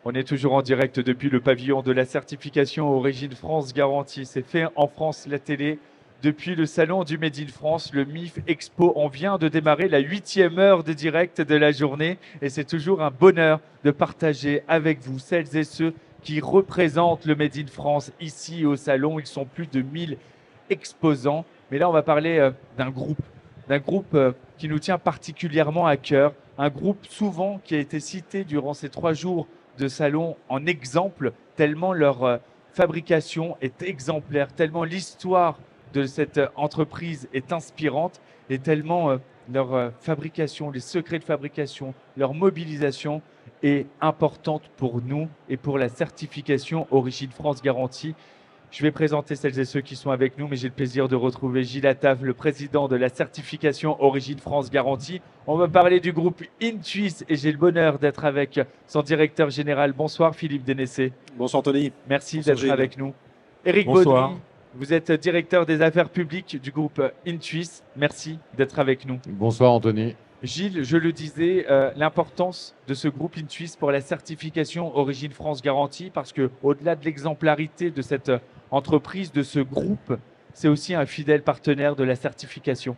On est toujours en direct depuis le pavillon de la certification Origine France Garantie. C'est fait en France, la télé. Depuis le salon du Made in France, le MIF Expo, on vient de démarrer la 8e heure de direct de la journée. Et c'est toujours un bonheur de partager avec vous celles et ceux qui représentent le Made in France ici au salon. Ils sont plus de 1000 exposants. Mais là, on va parler d'un groupe qui nous tient particulièrement à cœur. Un groupe souvent qui a été cité durant ces 3 jours de salon en exemple, tellement leur fabrication est exemplaire, tellement l'histoire de cette entreprise est inspirante et tellement leur fabrication, les secrets de fabrication, leur mobilisation est importante pour nous et pour la certification Origine France Garantie. Je vais présenter celles et ceux qui sont avec nous, mais j'ai le plaisir de retrouver Gilles Attaf, le président de la certification Origine France Garantie. On va parler du groupe Intuis et j'ai le bonheur d'être avec son directeur général. Bonsoir Philippe Dénessé. Bonsoir Anthony. Merci Bonsoir, d'être Gilles. avec nous. Éric Bonsoir. Baudry, vous êtes directeur des affaires publiques du groupe Intuis. Merci d'être avec nous. Bonsoir Anthony. Gilles, je le disais, l'importance de ce groupe Intuis pour la certification Origine France Garantie, parce que au-delà de l'exemplarité de cette entreprise, de ce groupe, c'est aussi un fidèle partenaire de la certification.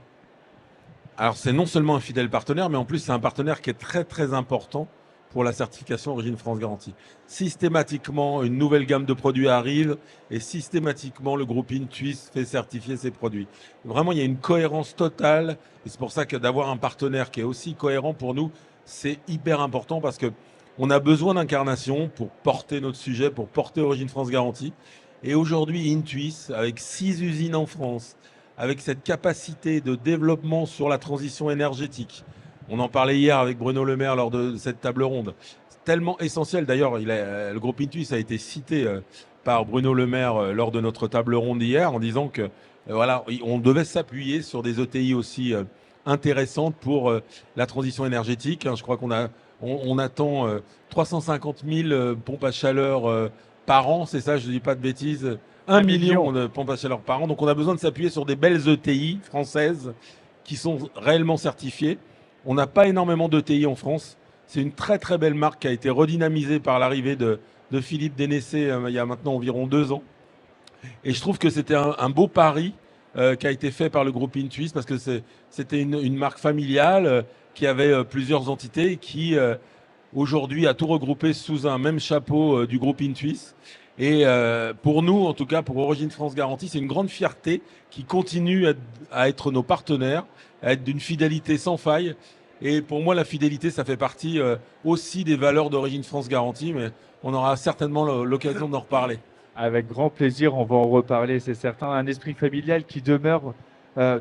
Alors c'est non seulement un fidèle partenaire, mais en plus c'est un partenaire qui est très très important pour la certification Origine France Garantie. Systématiquement, une nouvelle gamme de produits arrive et systématiquement le groupe Intuis fait certifier ses produits. Vraiment, il y a une cohérence totale et c'est pour ça que d'avoir un partenaire qui est aussi cohérent pour nous, c'est hyper important parce que on a besoin d'incarnation pour porter notre sujet, pour porter Origine France Garantie. Et aujourd'hui, Intuis, avec 6 usines en France, avec cette capacité de développement sur la transition énergétique, on en parlait hier avec Bruno Le Maire lors de cette table ronde, c'est tellement essentiel. D'ailleurs, le groupe Intuis a été cité par Bruno Le Maire lors de notre table ronde hier en disant que voilà, on devait s'appuyer sur des ETI aussi intéressantes pour la transition énergétique. Je crois on attend 350 000 pompes à chaleur par an, c'est ça, je ne dis pas de bêtises, 1 million de pompes à chaleur par an. Donc on a besoin de s'appuyer sur des belles ETI françaises qui sont réellement certifiées. On n'a pas énormément d'ETI en France. C'est une très très belle marque qui a été redynamisée par l'arrivée de Philippe Dénessé il y a maintenant environ 2 ans. Et je trouve que c'était un beau pari qui a été fait par le groupe Intuis parce que c'était une marque familiale qui avait plusieurs entités qui aujourd'hui a tout regroupé sous un même chapeau du groupe Intuis. Et pour nous, en tout cas pour Origine France Garantie, c'est une grande fierté qui continue à être nos partenaires, à être d'une fidélité sans faille. Et pour moi, la fidélité, ça fait partie aussi des valeurs d'Origine France Garantie, mais on aura certainement l'occasion d'en reparler. Avec grand plaisir, on va en reparler, c'est certain. Un esprit familial qui demeure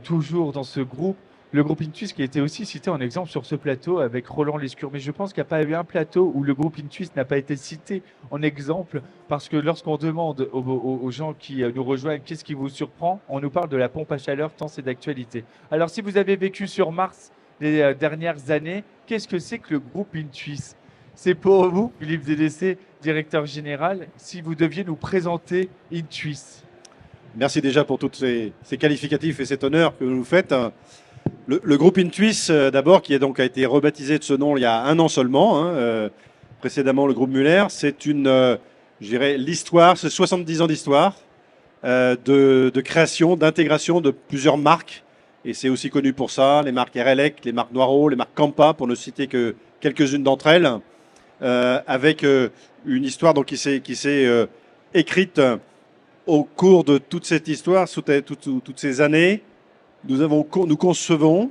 toujours dans ce groupe. Le groupe Intuis qui a été aussi cité en exemple sur ce plateau avec Roland Lescure. Mais je pense qu'il n'y a pas eu un plateau où le groupe Intuis n'a pas été cité en exemple, parce que lorsqu'on demande aux gens qui nous rejoignent qu'est-ce qui vous surprend, on nous parle de la pompe à chaleur tant c'est d'actualité. Alors si vous avez vécu sur Mars les dernières années, qu'est-ce que c'est que le groupe Intuis? C'est pour vous, Philippe Dénessé, directeur général, si vous deviez nous présenter Intuis. Merci déjà pour tous ces qualificatifs et cet honneur que vous nous faites. Le groupe Intuis, d'abord, qui a été rebaptisé de ce nom il y a 1 an seulement, précédemment le groupe Muller, c'est je dirais, l'histoire, c'est 70 ans d'histoire, de création, d'intégration de plusieurs marques. Et c'est aussi connu pour ça, les marques RLEC, les marques Noiro, les marques Campa, pour ne citer que quelques-unes d'entre elles, avec une histoire donc, qui s'est écrite au cours de toute cette histoire, toutes ces années. Nous concevons,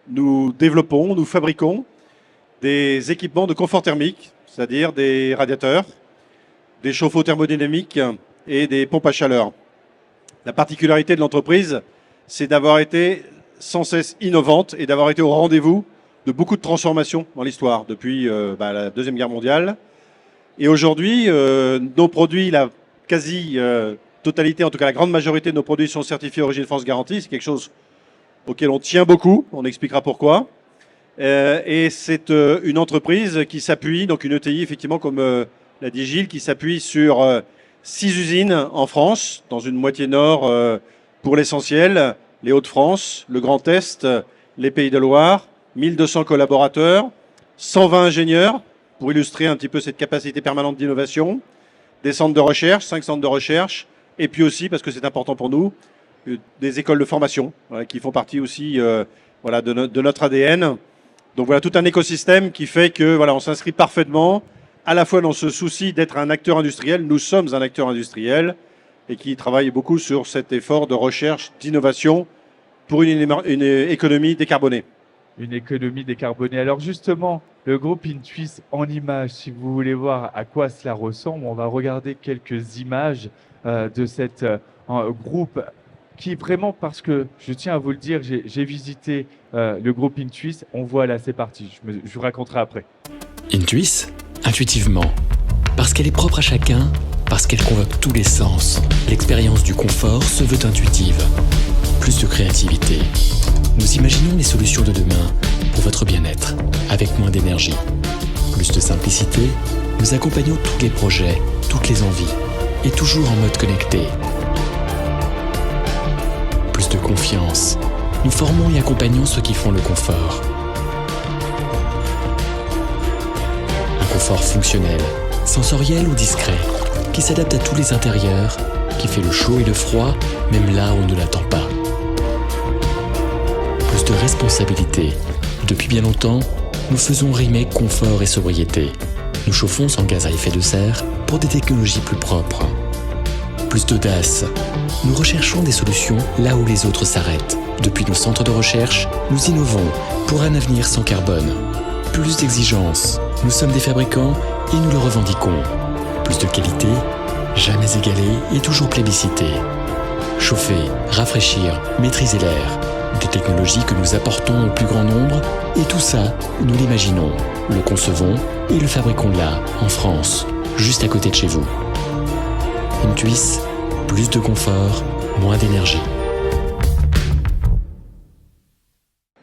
nous développons, nous fabriquons des équipements de confort thermique, c'est-à-dire des radiateurs, des chauffe-eau thermodynamiques et des pompes à chaleur. La particularité de l'entreprise, c'est d'avoir été sans cesse innovante et d'avoir été au rendez-vous de beaucoup de transformations dans l'histoire depuis la Deuxième Guerre mondiale. Et aujourd'hui, nos produits, la quasi-totalité, en tout cas la grande majorité de nos produits sont certifiés Origine France Garantie. C'est quelque chose auquel on tient beaucoup, on expliquera pourquoi. Et c'est une entreprise qui s'appuie, donc une ETI effectivement comme l'a dit Gilles, qui s'appuie sur 6 usines en France, dans une moitié nord pour l'essentiel, les Hauts-de-France, le Grand Est, les Pays de Loire, 1200 collaborateurs, 120 ingénieurs pour illustrer un petit peu cette capacité permanente d'innovation, des centres de recherche, 5 centres de recherche, et puis aussi, parce que c'est important pour nous, des écoles de formation qui font partie aussi de notre ADN. Donc voilà, tout un écosystème qui fait que on s'inscrit parfaitement à la fois dans ce souci d'être un acteur industriel, nous sommes un acteur industriel, et qui travaille beaucoup sur cet effort de recherche, d'innovation pour une économie décarbonée. Une économie décarbonée. Alors justement, le groupe Intuis en images, si vous voulez voir à quoi cela ressemble, on va regarder quelques images de cet groupe qui vraiment, parce que je tiens à vous le dire, j'ai visité le groupe Intuis, on voit là, c'est parti, je vous raconterai après. Intuis, intuitivement, parce qu'elle est propre à chacun, parce qu'elle convoque tous les sens, l'expérience du confort se veut intuitive. Plus de créativité. Nous imaginons les solutions de demain pour votre bien-être, avec moins d'énergie. Plus de simplicité, nous accompagnons tous les projets, toutes les envies, et toujours en mode connecté. Plus de confiance, nous formons et accompagnons ceux qui font le confort. Un confort fonctionnel, sensoriel ou discret, qui s'adapte à tous les intérieurs, qui fait le chaud et le froid, même là où on ne l'attend pas. Plus de responsabilité. Depuis bien longtemps, nous faisons rimer confort et sobriété. Nous chauffons sans gaz à effet de serre pour des technologies plus propres. Plus d'audace. Nous recherchons des solutions là où les autres s'arrêtent. Depuis nos centres de recherche, nous innovons pour un avenir sans carbone. Plus d'exigence. Nous sommes des fabricants et nous le revendiquons. Plus de qualité, jamais égalée et toujours plébiscitée. Chauffer, rafraîchir, maîtriser l'air. Des technologies que nous apportons au plus grand nombre, et tout ça, nous l'imaginons, le concevons et le fabriquons là, en France, juste à côté de chez vous. Intuis, plus de confort, moins d'énergie.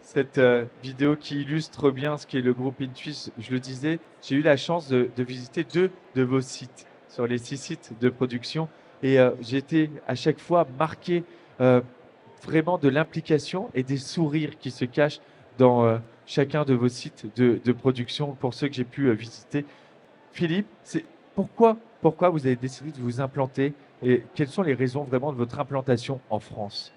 Cette vidéo qui illustre bien ce qu'est le groupe Intuis, je le disais, j'ai eu la chance de visiter 2 de vos sites, sur les 6 sites de production, et j'ai été à chaque fois marqué vraiment de l'implication et des sourires qui se cachent dans chacun de vos sites de production, pour ceux que j'ai pu visiter. Philippe, pourquoi vous avez décidé de vous implanter et quelles sont les raisons vraiment de votre implantation en France?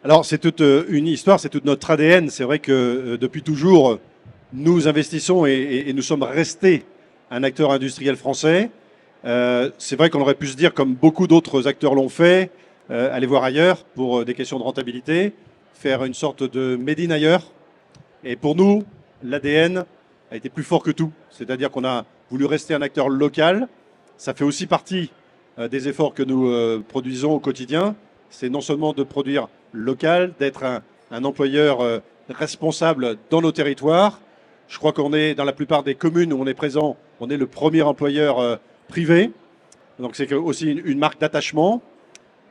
Alors c'est toute une histoire, c'est toute notre ADN. C'est vrai que depuis toujours, nous investissons et nous sommes restés un acteur industriel français. C'est vrai qu'on aurait pu se dire, comme beaucoup d'autres acteurs l'ont fait, aller voir ailleurs pour des questions de rentabilité, faire une sorte de made in ailleurs. Et pour nous, l'ADN a été plus fort que tout. C'est-à-dire qu'on a voulu rester un acteur local. Ça fait aussi partie des efforts que nous produisons au quotidien. C'est non seulement de produire local, d'être un employeur responsable dans nos territoires. Je crois qu'on est, dans la plupart des communes où on est présent, on est le premier employeur privé. Donc c'est aussi une marque d'attachement.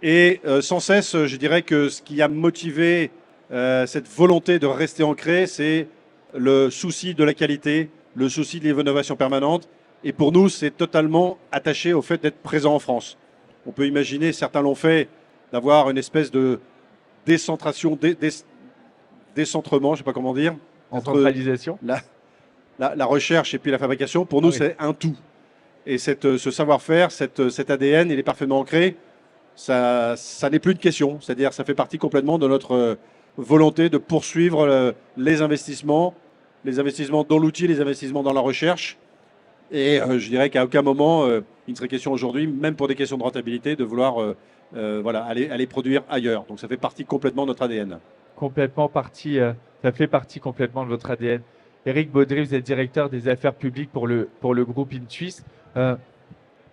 Et sans cesse, je dirais que ce qui a motivé cette volonté de rester ancré, c'est le souci de la qualité, le souci de l'innovation permanente. Et pour nous, c'est totalement attaché au fait d'être présent en France. On peut imaginer, certains l'ont fait, d'avoir une espèce de décentration, décentrement, je ne sais pas comment dire. Entre centralisation. La recherche et puis la fabrication, pour nous, c'est un tout. Et ce savoir-faire, cet ADN, il est parfaitement ancré. Ça n'est plus une question. C'est-à-dire, ça fait partie complètement de notre volonté de poursuivre les investissements dans l'outil, les investissements dans la recherche. Et je dirais qu'à aucun moment, il ne serait question aujourd'hui, même pour des questions de rentabilité, de vouloir aller produire ailleurs. Donc ça fait partie complètement de notre ADN. Complètement partie, ça fait partie complètement de votre ADN. Éric Baudry, vous êtes directeur des affaires publiques pour le groupe Intuis.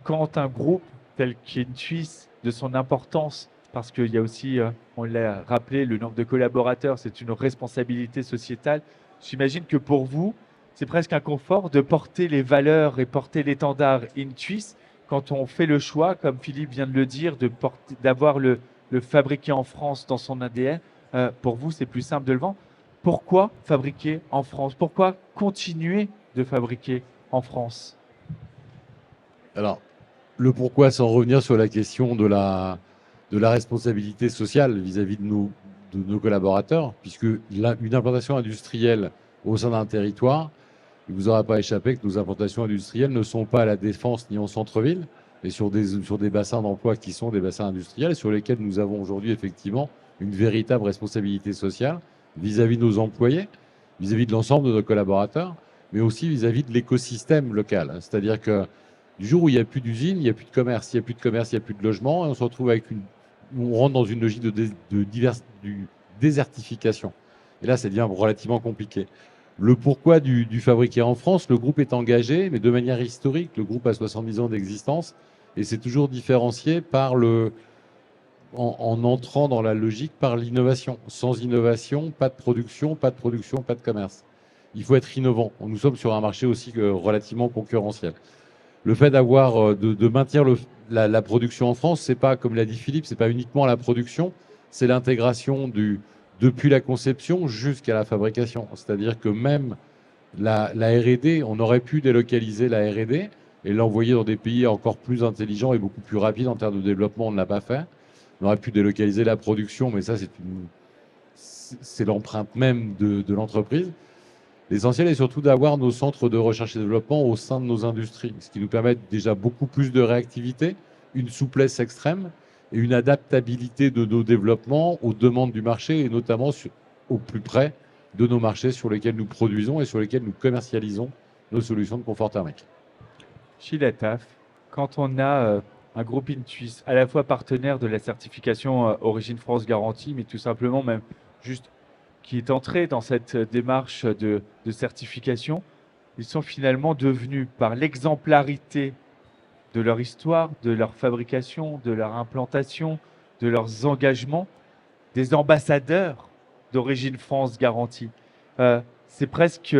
Quand un groupe tel qu'Intuis, de son importance, parce qu'il y a aussi, on l'a rappelé, le nombre de collaborateurs, c'est une responsabilité sociétale. J'imagine que pour vous, c'est presque un confort de porter les valeurs et porter l'étendard Intuis quand on fait le choix, comme Philippe vient de le dire, d'avoir le fabriqué en France dans son ADN. Pour vous, c'est plus simple de le vendre. Pourquoi fabriquer en France? Pourquoi continuer de fabriquer en France? Alors, le pourquoi, sans revenir sur la question de la responsabilité sociale vis-à-vis de nos collaborateurs, puisque une implantation industrielle au sein d'un territoire, il ne vous aura pas échappé que nos implantations industrielles ne sont pas à la Défense ni en centre-ville, mais sur des bassins d'emploi qui sont des bassins industriels sur lesquels nous avons aujourd'hui effectivement une véritable responsabilité sociale vis-à-vis de nos employés, vis-à-vis de l'ensemble de nos collaborateurs, mais aussi vis-à-vis de l'écosystème local. C'est-à-dire que du jour où il n'y a plus d'usine, il n'y a plus de commerce. Il n'y a plus de commerce, il n'y a plus de logement, et on se retrouve on rentre dans une logique de désertification. Et là, ça devient relativement compliqué. Le pourquoi du fabriquer en France, le groupe est engagé, mais de manière historique. Le groupe a 70 ans d'existence et c'est toujours différencié par en entrant dans la logique par l'innovation. Sans innovation, pas de production, pas de commerce. Il faut être innovant. Nous sommes sur un marché aussi relativement concurrentiel. Le fait de maintenir la production en France, c'est pas, comme l'a dit Philippe, c'est pas uniquement la production, c'est l'intégration depuis la conception jusqu'à la fabrication. C'est-à-dire que même la R&D, on aurait pu délocaliser la R&D et l'envoyer dans des pays encore plus intelligents et beaucoup plus rapides en termes de développement. On ne l'a pas fait. On aurait pu délocaliser la production, mais ça, c'est l'empreinte même de l'entreprise. L'essentiel est surtout d'avoir nos centres de recherche et développement au sein de nos industries, ce qui nous permet déjà beaucoup plus de réactivité, une souplesse extrême et une adaptabilité de nos développements aux demandes du marché et notamment au plus près de nos marchés sur lesquels nous produisons et sur lesquels nous commercialisons nos solutions de confort thermique. Chez Lataf, quand on a un groupe Intuis, à la fois partenaire de la certification Origine France Garantie, mais tout simplement même juste qui est entré dans cette démarche de certification, ils sont finalement devenus, par l'exemplarité de leur histoire, de leur fabrication, de leur implantation, de leurs engagements, des ambassadeurs d'Origine France Garantie. C'est presque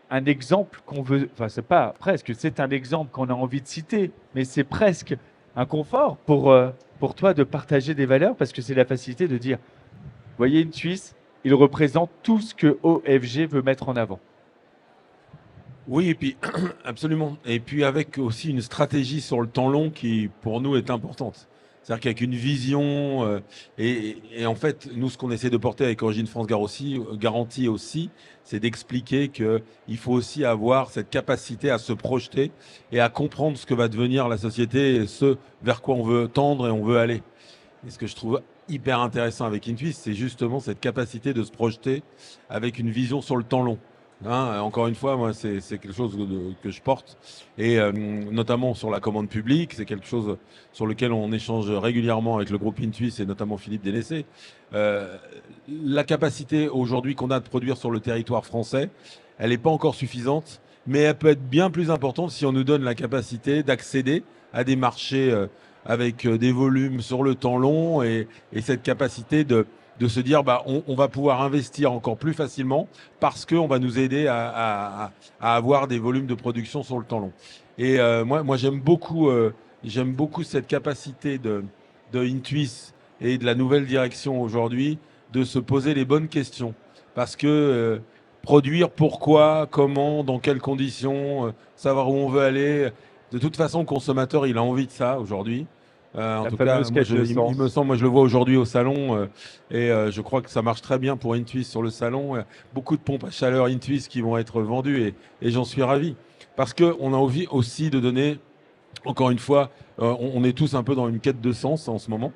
un exemple qu'on veut, enfin c'est pas presque, c'est un exemple qu'on a envie de citer, mais c'est presque un confort pour toi de partager des valeurs parce que c'est la facilité de dire, voyez une Suisse, il représente tout ce que OFG veut mettre en avant. Oui, et puis absolument. Et puis avec aussi une stratégie sur le temps long qui, pour nous, est importante. C'est-à-dire qu'avec une vision, et en fait, nous, ce qu'on essaie de porter avec Origine France Garantie aussi, c'est d'expliquer qu'il faut aussi avoir cette capacité à se projeter et à comprendre ce que va devenir la société et ce vers quoi on veut tendre et on veut aller. Et ce que je trouve hyper intéressant avec Intuis, c'est justement cette capacité de se projeter avec une vision sur le temps long. Hein, encore une fois, moi, c'est quelque chose que je porte, et notamment sur la commande publique, c'est quelque chose sur lequel on échange régulièrement avec le groupe Intuis et notamment Philippe Dénessé. La capacité aujourd'hui qu'on a de produire sur le territoire français, elle n'est pas encore suffisante, mais elle peut être bien plus importante si on nous donne la capacité d'accéder à des marchés avec des volumes sur le temps long et cette capacité de se dire on va pouvoir investir encore plus facilement parce qu'on va nous aider à avoir des volumes de production sur le temps long. Et moi j'aime beaucoup cette capacité de Intuis et de la nouvelle direction aujourd'hui de se poser les bonnes questions. Parce que produire, pourquoi, comment, dans quelles conditions, savoir où on veut aller. De toute façon, le consommateur, il a envie de ça aujourd'hui. En tout cas, moi, il me semble, moi je le vois aujourd'hui au salon et je crois que ça marche très bien pour Intuis sur le salon. Beaucoup de pompes à chaleur Intuis qui vont être vendues et j'en suis ravi. Parce qu'on a envie aussi de donner, encore une fois, on est tous un peu dans une quête de sens en ce moment.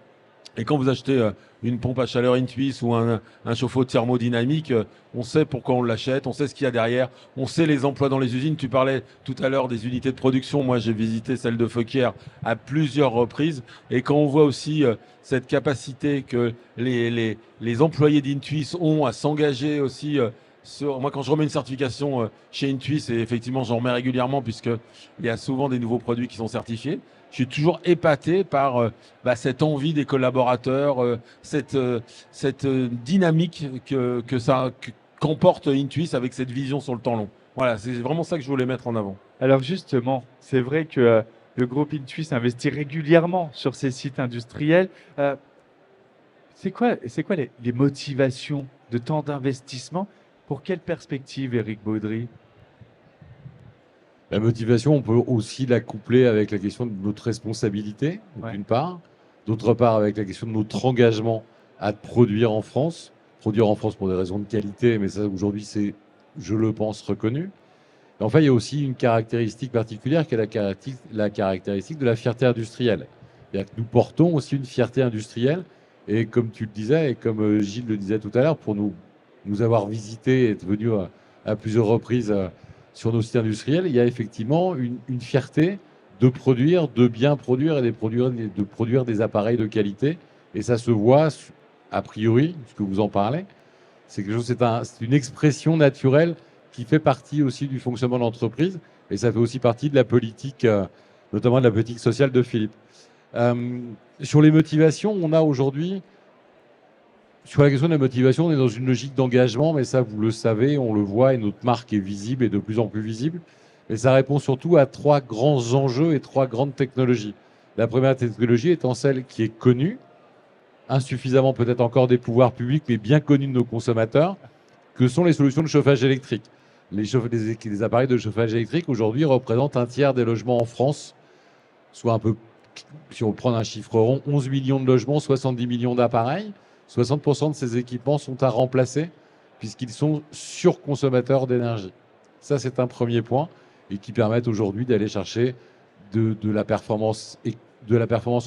Et quand vous achetez une pompe à chaleur Intuis ou un chauffe-eau thermodynamique, on sait pourquoi on l'achète, on sait ce qu'il y a derrière, on sait les emplois dans les usines. Tu parlais tout à l'heure des unités de production. Moi, j'ai visité celle de Feuquières à plusieurs reprises. Et quand on voit aussi cette capacité que les employés d'Intuis ont à s'engager aussi moi, quand je remets une certification chez Intuis, et effectivement, j'en remets régulièrement puisqu'il y a souvent des nouveaux produits qui sont certifiés. Je suis toujours épaté par cette envie des collaborateurs, cette dynamique qu'emporte Intuis avec cette vision sur le temps long. Voilà, c'est vraiment ça que je voulais mettre en avant. Alors justement, c'est vrai que le groupe Intuis investit régulièrement sur ses sites industriels. C'est quoi les motivations de tant d'investissement? Pour quelle perspective, Éric Baudry? La motivation, on peut aussi la coupler avec la question de notre responsabilité, d'une part. D'autre part, avec la question de notre engagement à produire en France. Produire en France pour des raisons de qualité, mais ça, aujourd'hui, c'est, je le pense, reconnu. Et enfin, il y a aussi une caractéristique particulière qui est la caractéristique de la fierté industrielle. C'est-à-dire que nous portons aussi une fierté industrielle. Et comme tu le disais, et comme Gilles le disait tout à l'heure, pour nous avoir visités et être venu à plusieurs reprises sur nos sites industriels, il y a effectivement une fierté de bien produire et de produire des appareils de qualité. Et ça se voit, a priori, ce que vous en parlez, c'est une expression naturelle qui fait partie aussi du fonctionnement de l'entreprise. Et ça fait aussi partie de la politique, notamment de la politique sociale de Philippe. Sur les motivations, on a aujourd'hui, sur la question de la motivation, on est dans une logique d'engagement, mais ça, vous le savez, on le voit, et notre marque est visible et de plus en plus visible. Mais ça répond surtout à 3 grands enjeux et 3 grandes technologies. La première technologie étant celle qui est connue, insuffisamment peut-être encore des pouvoirs publics, mais bien connue de nos consommateurs, que sont les solutions de chauffage électrique. Les appareils de chauffage électrique, aujourd'hui, représentent un tiers des logements en France, soit un peu, si on prend un chiffre rond, 11 millions de logements, 70 millions d'appareils. 60% de ces équipements sont à remplacer, puisqu'ils sont surconsommateurs d'énergie. Ça, c'est un premier point, et qui permettent aujourd'hui d'aller chercher de la performance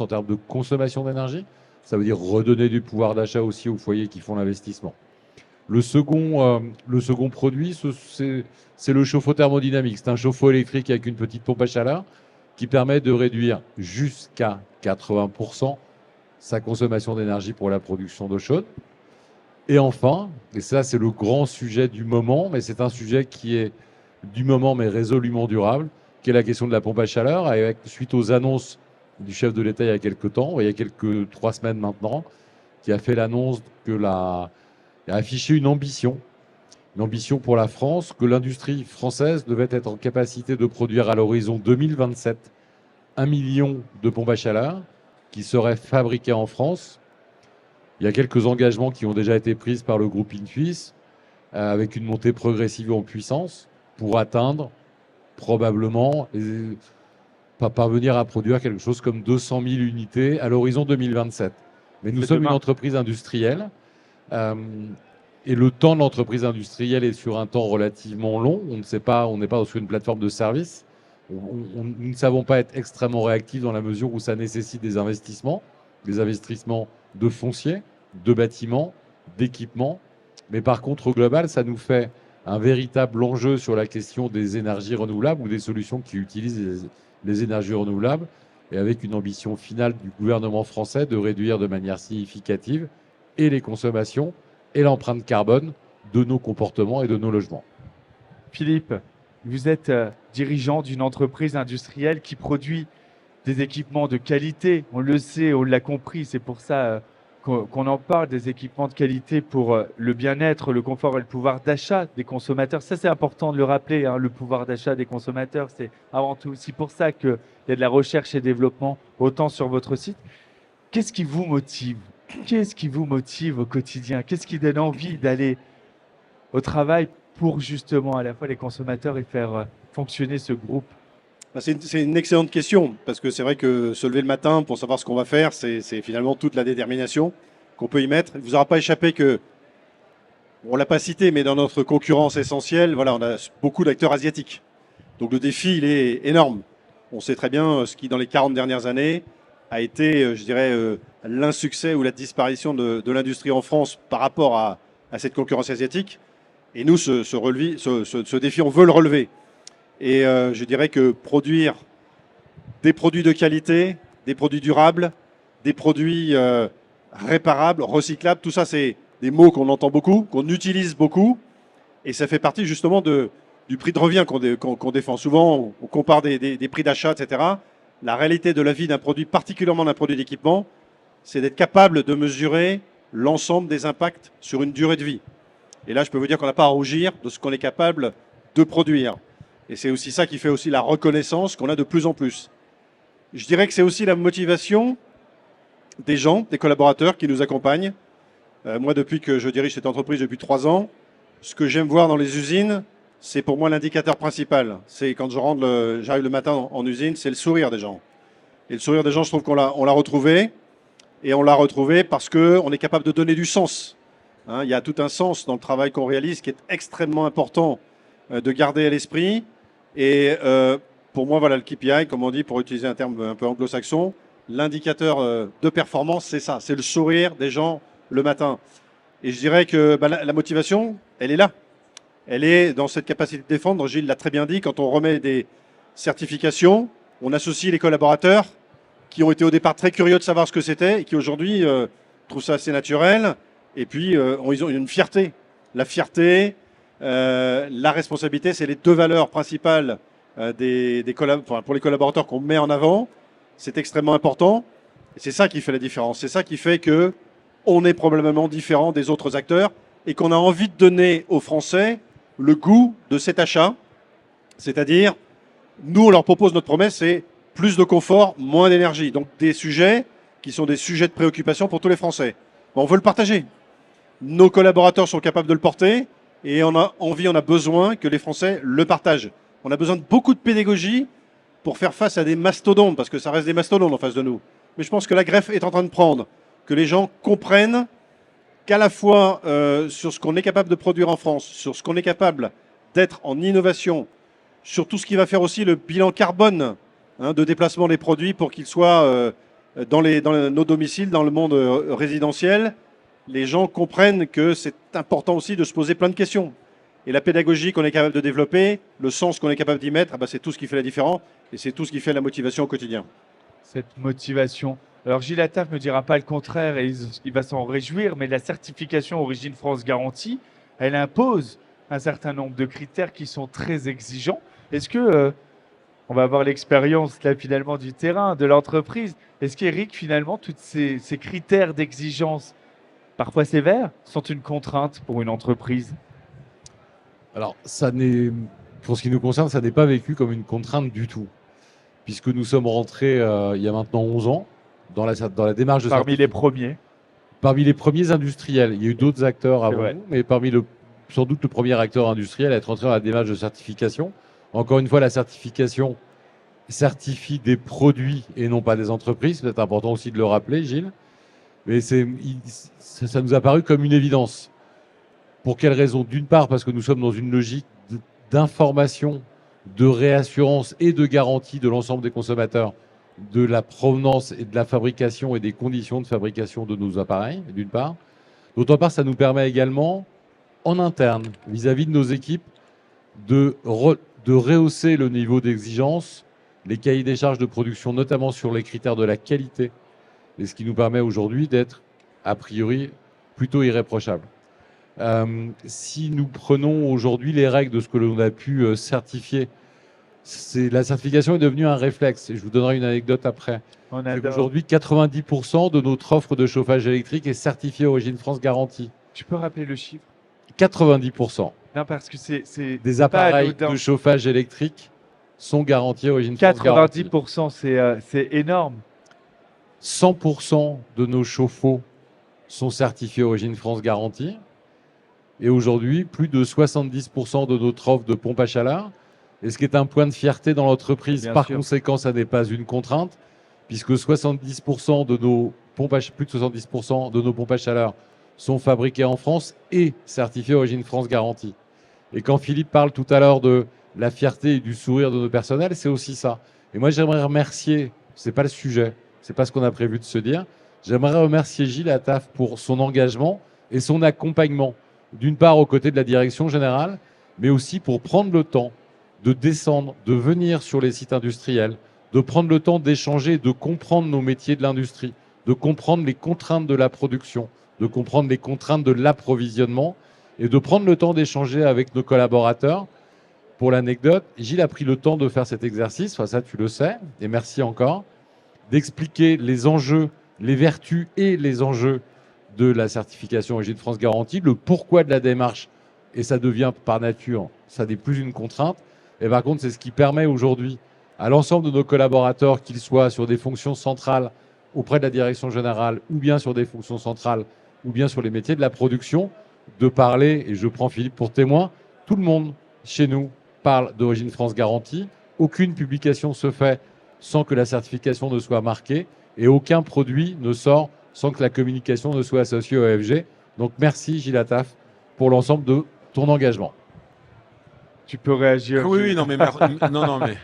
en termes de consommation d'énergie. Ça veut dire redonner du pouvoir d'achat aussi aux foyers qui font l'investissement. Le second produit, c'est le chauffe-eau thermodynamique. C'est un chauffe-eau électrique avec une petite pompe à chaleur qui permet de réduire jusqu'à 80% sa consommation d'énergie pour la production d'eau chaude. Et enfin, et ça c'est le grand sujet du moment, mais c'est un sujet qui est du moment mais résolument durable, qui est la question de la pompe à chaleur, suite aux annonces du chef de l'État il y a quelques temps, il y a 3 semaines maintenant, qui a fait l'annonce a affiché une ambition pour la France, que l'industrie française devait être en capacité de produire à l'horizon 2027 1 million de pompes à chaleur qui seraient fabriquées en France. Il y a quelques engagements qui ont déjà été pris par le groupe Intuis, avec une montée progressive en puissance, pour atteindre probablement, pas parvenir à produire quelque chose comme 200 000 unités à l'horizon 2027. Mais nous sommes une entreprise industrielle, et le temps de l'entreprise industrielle est sur un temps relativement long. On n'est pas sur une plateforme de service. Nous ne savons pas être extrêmement réactifs dans la mesure où ça nécessite des investissements de foncier, de bâtiments, d'équipements. Mais par contre, au global, ça nous fait un véritable enjeu sur la question des énergies renouvelables ou des solutions qui utilisent les énergies renouvelables, et avec une ambition finale du gouvernement français de réduire de manière significative et les consommations et l'empreinte carbone de nos comportements et de nos logements. Philippe, vous êtes dirigeant d'une entreprise industrielle qui produit des équipements de qualité. On le sait, on l'a compris, c'est pour ça qu'on en parle, des équipements de qualité pour le bien-être, le confort et le pouvoir d'achat des consommateurs. Ça, c'est important de le rappeler, hein, le pouvoir d'achat des consommateurs, c'est avant tout aussi pour ça qu'il y a de la recherche et développement autant sur votre site. Qu'est-ce qui vous motive? Qu'est-ce qui vous motive au quotidien? Qu'est-ce qui donne envie d'aller au travail pour justement à la fois les consommateurs et faire fonctionner ce groupe? C'est une excellente question, parce que c'est vrai que se lever le matin pour savoir ce qu'on va faire, c'est finalement toute la détermination qu'on peut y mettre. Il ne vous aura pas échappé que, on ne l'a pas cité, mais dans notre concurrence essentielle, voilà, on a beaucoup d'acteurs asiatiques. Donc le défi, il est énorme. On sait très bien ce qui, dans les 40 dernières années, a été, je dirais, l'insuccès ou la disparition de l'industrie en France par rapport à cette concurrence asiatique. Et nous, ce défi, on veut le relever. Et je dirais que produire des produits de qualité, des produits durables, des produits réparables, recyclables, tout ça, c'est des mots qu'on entend beaucoup, qu'on utilise beaucoup. Et ça fait partie justement du prix de revient qu'on défend. Souvent, on compare des prix d'achat, etc. La réalité de la vie d'un produit, particulièrement d'un produit d'équipement, c'est d'être capable de mesurer l'ensemble des impacts sur une durée de vie. Et là, je peux vous dire qu'on n'a pas à rougir de ce qu'on est capable de produire. Et c'est aussi ça qui fait aussi la reconnaissance qu'on a de plus en plus. Je dirais que c'est aussi la motivation des gens, des collaborateurs qui nous accompagnent. Moi, depuis que je dirige cette entreprise depuis 3 ans, ce que j'aime voir dans les usines, c'est pour moi l'indicateur principal. C'est quand j'arrive le matin en usine, c'est le sourire des gens. Et le sourire des gens, je trouve qu'on l'a retrouvé. Et on l'a retrouvé parce qu'on est capable de donner du sens. Hein, il y a tout un sens dans le travail qu'on réalise qui est extrêmement important de garder à l'esprit. Et pour moi, voilà, le KPI, comme on dit, pour utiliser un terme un peu anglo-saxon, l'indicateur de performance, c'est ça, c'est le sourire des gens le matin. Et je dirais que la motivation, elle est là. Elle est dans cette capacité de défendre. Gilles l'a très bien dit, quand on remet des certifications, on associe les collaborateurs qui ont été au départ très curieux de savoir ce que c'était et qui aujourd'hui trouvent ça assez naturel. Et puis, ils ont une fierté. La fierté, la responsabilité, c'est les deux valeurs principales pour les collaborateurs qu'on met en avant. C'est extrêmement important. Et c'est ça qui fait la différence. C'est ça qui fait que on est probablement différent des autres acteurs et qu'on a envie de donner aux Français le goût de cet achat. C'est-à-dire, nous, on leur propose notre promesse, c'est plus de confort, moins d'énergie. Donc des sujets qui sont des sujets de préoccupation pour tous les Français. On veut le partager. Nos collaborateurs sont capables de le porter et on a envie, on a besoin que les Français le partagent. On a besoin de beaucoup de pédagogie pour faire face à des mastodontes, parce que ça reste des mastodontes en face de nous. Mais je pense que la greffe est en train de prendre, que les gens comprennent qu'à la fois sur ce qu'on est capable de produire en France, sur ce qu'on est capable d'être en innovation, sur tout ce qui va faire aussi le bilan carbone de déplacement des produits pour qu'ils soient dans nos domiciles, dans le monde résidentiel, les gens comprennent que c'est important aussi de se poser plein de questions. Et la pédagogie qu'on est capable de développer, le sens qu'on est capable d'y mettre, c'est tout ce qui fait la différence et c'est tout ce qui fait la motivation au quotidien. Cette motivation. Alors Gilles Attaf ne me dira pas le contraire et il va s'en réjouir, mais la certification Origine France Garantie, elle impose un certain nombre de critères qui sont très exigeants. Est-ce que, on va avoir l'expérience là finalement du terrain, de l'entreprise, est-ce qu'Éric, finalement, tous ces critères d'exigence, parfois sévères, sont une contrainte pour une entreprise? Alors, pour ce qui nous concerne, ça n'est pas vécu comme une contrainte du tout, puisque nous sommes rentrés il y a maintenant 11 ans dans la démarche de Parmi les premiers. Parmi les premiers industriels. Il y a eu d'autres acteurs avant nous, mais sans doute le premier acteur industriel à être entré dans la démarche de certification. Encore une fois, la certification certifie des produits et non pas des entreprises. C'est peut-être important aussi de le rappeler, Gilles. Mais ça nous a paru comme une évidence. Pour quelle raison? D'une part, parce que nous sommes dans une logique d'information, de réassurance et de garantie de l'ensemble des consommateurs de la provenance et de la fabrication et des conditions de fabrication de nos appareils, d'une part. D'autre part, ça nous permet également, en interne, vis-à-vis de nos équipes, de rehausser le niveau d'exigence, les cahiers des charges de production, notamment sur les critères de la qualité, et ce qui nous permet aujourd'hui d'être, a priori, plutôt irréprochable. Si nous prenons aujourd'hui les règles de ce que l'on a pu certifier, la certification est devenue un réflexe. Et je vous donnerai une anecdote après. Aujourd'hui, 90% de notre offre de chauffage électrique est certifiée Origine France Garantie. Tu peux rappeler le chiffre? 90%. Non, parce que c'est des appareils de chauffage électrique sont garantis Origine France Garantie. 90%, c'est énorme. 100% de nos chauffe-eau sont certifiés Origine France Garantie. Et aujourd'hui, plus de 70% de notre offre de pompe à chaleur. Et ce qui est un point de fierté dans l'entreprise, par conséquent, ça n'est pas une contrainte, puisque 70% de nos pompes plus de 70% de nos pompes à chaleur sont fabriquées en France et certifiées Origine France Garantie. Et quand Philippe parle tout à l'heure de la fierté et du sourire de nos personnels, c'est aussi ça. Et moi, j'aimerais remercier, c'est pas le sujet, c'est pas ce qu'on a prévu de se dire, j'aimerais remercier Gilles Attaf pour son engagement et son accompagnement, d'une part aux côtés de la direction générale, mais aussi pour prendre le temps de descendre, de venir sur les sites industriels, de prendre le temps d'échanger, de comprendre nos métiers de l'industrie, de comprendre les contraintes de la production, de comprendre les contraintes de l'approvisionnement et de prendre le temps d'échanger avec nos collaborateurs. Pour l'anecdote, Gilles a pris le temps de faire cet exercice, enfin ça tu le sais, et merci encore, d'expliquer les enjeux, les vertus et les enjeux de la certification Origine France Garantie, le pourquoi de la démarche, et ça devient par nature, ça n'est plus une contrainte. Et par contre, c'est ce qui permet aujourd'hui à l'ensemble de nos collaborateurs, qu'ils soient sur des fonctions centrales auprès de la direction générale, ou bien sur des fonctions centrales, ou bien sur les métiers de la production, de parler, et je prends Philippe pour témoin, tout le monde chez nous parle d'Origine France Garantie. Aucune publication se fait sans que la certification ne soit marquée, et aucun produit ne sort sans que la communication ne soit associée au EFG. Donc merci Gilles Attaf pour l'ensemble de ton engagement. Tu peux réagir. Oui, Gilles. oui, non, mais, non, mais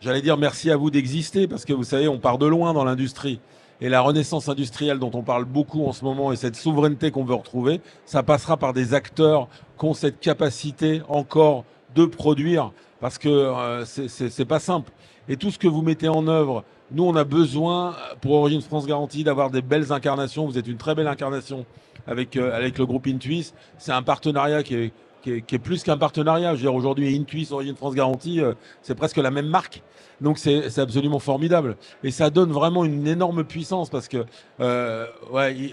j'allais dire merci à vous d'exister parce que vous savez, on part de loin dans l'industrie. Et la renaissance industrielle dont on parle beaucoup en ce moment et cette souveraineté qu'on veut retrouver, ça passera par des acteurs qui ont cette capacité encore de produire parce que c'est pas simple. Et tout ce que vous mettez en œuvre, nous, on a besoin, pour Origine France Garantie, d'avoir des belles incarnations. Vous êtes une très belle incarnation avec le groupe Intuis. C'est un partenariat qui est plus qu'un partenariat. Je veux dire, aujourd'hui, Intuis, Origine France Garantie, c'est presque la même marque. Donc, c'est absolument formidable. Et ça donne vraiment une énorme puissance parce que,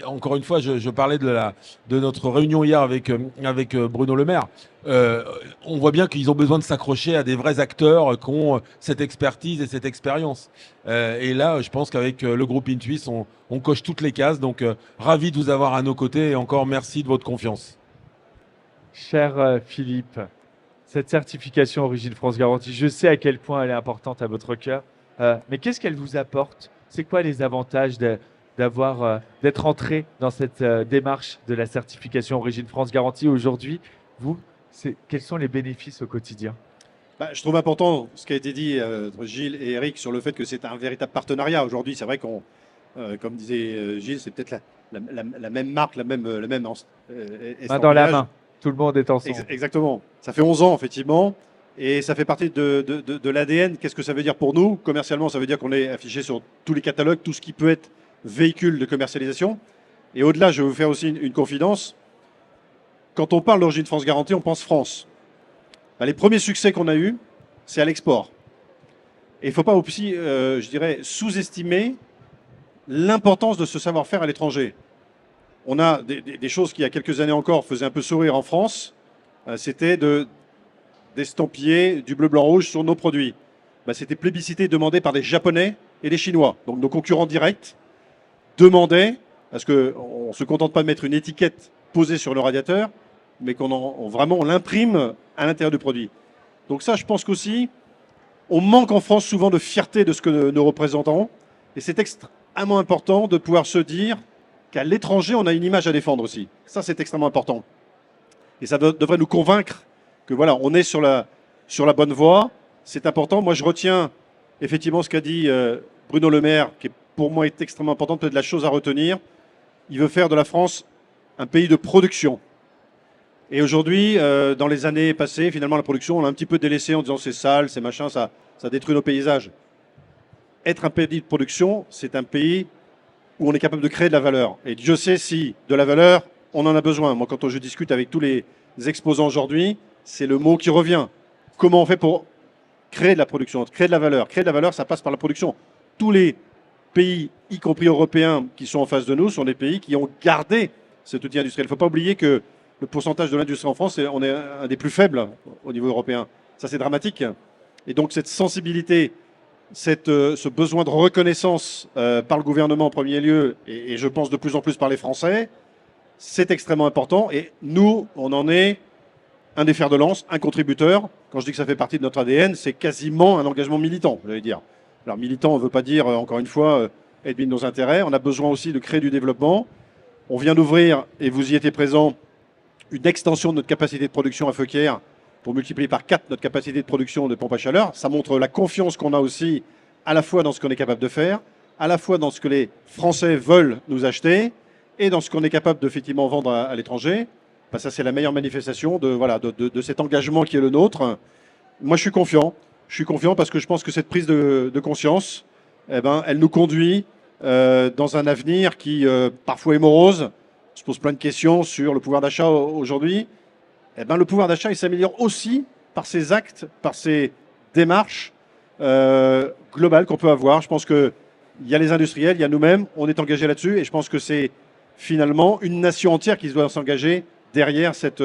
encore une fois, je parlais de notre réunion hier avec Bruno Le Maire. On voit bien qu'ils ont besoin de s'accrocher à des vrais acteurs qui ont cette expertise et cette expérience. Et là, je pense qu'avec le groupe Intuis, on coche toutes les cases. Donc, ravi de vous avoir à nos côtés et encore merci de votre confiance. Cher Philippe, cette certification Origine France Garantie, je sais à quel point elle est importante à votre cœur, mais qu'est-ce qu'elle vous apporte? C'est quoi les avantages d'être entré dans cette démarche de la certification Origine France Garantie aujourd'hui? Quels sont les bénéfices au quotidien? Je trouve important ce qui a été dit entre Gilles et Eric sur le fait que c'est un véritable partenariat. Aujourd'hui, c'est vrai comme disait Gilles, c'est peut-être la même marque, la même Main dans la main. Tout le monde est ensemble. Exactement. Ça fait 11 ans, effectivement, et ça fait partie de l'ADN. Qu'est-ce que ça veut dire pour nous? Commercialement, ça veut dire qu'on est affiché sur tous les catalogues, tout ce qui peut être véhicule de commercialisation. Et au-delà, je vais vous faire aussi une confidence. Quand on parle d'Origine France Garantie, on pense France. Les premiers succès qu'on a eus, c'est à l'export. Et il ne faut pas aussi, je dirais, sous-estimer l'importance de ce savoir-faire à l'étranger. On a des choses qui, il y a quelques années encore, faisaient un peu sourire en France. C'était d'estampiller du bleu, blanc, rouge sur nos produits. C'était plébiscité, demandé par des Japonais et des Chinois. Donc nos concurrents directs demandaient, parce qu'on ne se contente pas de mettre une étiquette posée sur le radiateur, mais on l'imprime à l'intérieur du produit. Donc ça, je pense qu'aussi, on manque en France souvent de fierté de ce que nous représentons. Et c'est extrêmement important de pouvoir se dire qu'à l'étranger, on a une image à défendre aussi. Ça, c'est extrêmement important. Et ça devrait nous convaincre que voilà, on est sur la bonne voie. C'est important. Moi, je retiens effectivement ce qu'a dit Bruno Le Maire, qui pour moi est extrêmement important, peut-être la chose à retenir. Il veut faire de la France un pays de production. Et aujourd'hui, dans les années passées, finalement, la production, on l'a un petit peu délaissée en disant c'est sale, c'est machin, ça détruit nos paysages. Être un pays de production, c'est un pays où on est capable de créer de la valeur. Et Dieu sait si de la valeur, on en a besoin. Moi, quand je discute avec tous les exposants aujourd'hui, c'est le mot qui revient. Comment on fait pour créer de la production, créer de la valeur? Créer de la valeur, ça passe par la production. Tous les pays, y compris européens, qui sont en face de nous, sont des pays qui ont gardé cet outil industriel. Il ne faut pas oublier que le pourcentage de l'industrie en France, on est un des plus faibles au niveau européen. Ça, c'est dramatique. Et donc, cette sensibilité, ce besoin de reconnaissance par le gouvernement en premier lieu, et je pense de plus en plus par les Français, c'est extrêmement important. Et nous, on en est un des fers de lance, un contributeur. Quand je dis que ça fait partie de notre ADN, c'est quasiment un engagement militant, j'allais dire. Alors, militant, on ne veut pas dire, encore une fois, être de nos intérêts. On a besoin aussi de créer du développement. On vient d'ouvrir, et vous y étiez présent, une extension de notre capacité de production à Feuquières pour multiplier par 4 notre capacité de production de pompes à chaleur. Ça montre la confiance qu'on a aussi à la fois dans ce qu'on est capable de faire, à la fois dans ce que les Français veulent nous acheter et dans ce qu'on est capable de effectivement vendre à l'étranger. Ça, c'est la meilleure manifestation de cet engagement qui est le nôtre. Moi, je suis confiant. Je suis confiant parce que je pense que cette prise de conscience, elle nous conduit dans un avenir qui parfois est morose. On se pose plein de questions sur le pouvoir d'achat aujourd'hui. Le pouvoir d'achat, il s'améliore aussi par ces actes, par ces démarches globales qu'on peut avoir. Je pense qu'il y a les industriels, il y a nous-mêmes, on est engagés là-dessus. Et je pense que c'est finalement une nation entière qui doit s'engager derrière cette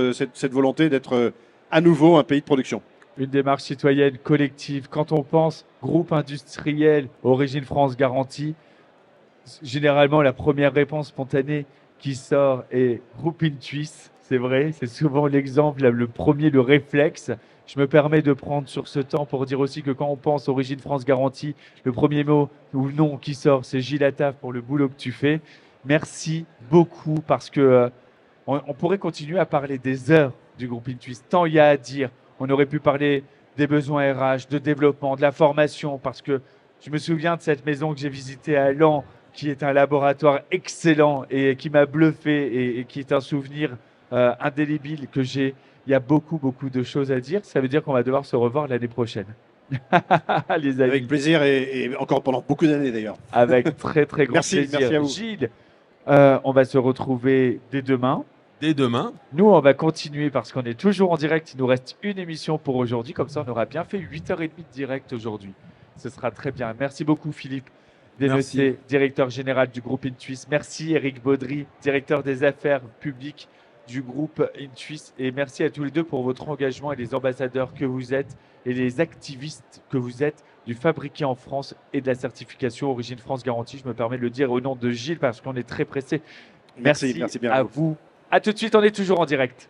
volonté d'être à nouveau un pays de production. Une démarche citoyenne collective. Quand on pense groupe industriel, Origine France Garantie, généralement la première réponse spontanée qui sort est groupe Intuis. C'est vrai, c'est souvent l'exemple, le premier, le réflexe. Je me permets de prendre sur ce temps pour dire aussi que quand on pense Origine France Garantie, le premier mot ou nom qui sort, c'est Gilles Attaf pour le boulot que tu fais. Merci beaucoup parce que on pourrait continuer à parler des heures du groupe Intuis. Tant il y a à dire On aurait pu parler des besoins RH, de développement, de la formation, parce que je me souviens de cette maison que j'ai visitée à Lens, qui est un laboratoire excellent et qui m'a bluffé et qui est un souvenir indélébile que j'ai. Il y a beaucoup, beaucoup de choses à dire. Ça veut dire qu'on va devoir se revoir l'année prochaine. Les amis. Avec plaisir et encore pendant beaucoup d'années d'ailleurs. Avec très, très grand Merci, plaisir. merci à vous. Gilles, on va se retrouver dès demain. Dès demain. Nous, on va continuer parce qu'on est toujours en direct. Il nous reste une émission pour aujourd'hui. Comme ça, on aura bien fait 8h30 de direct aujourd'hui. Ce sera très bien. Merci beaucoup, Philippe Merci. Desnotiers, directeur général du groupe Intuis. Merci, Eric Baudry, directeur des affaires publiques du groupe Intuis. Et merci à tous les deux pour votre engagement et les ambassadeurs que vous êtes et les activistes que vous êtes du fabriqué en France et de la certification Origine France Garantie. Je me permets de le dire au nom de Gilles parce qu'on est très pressé. Merci bien à vous. vous. À tout de suite, on est toujours en direct.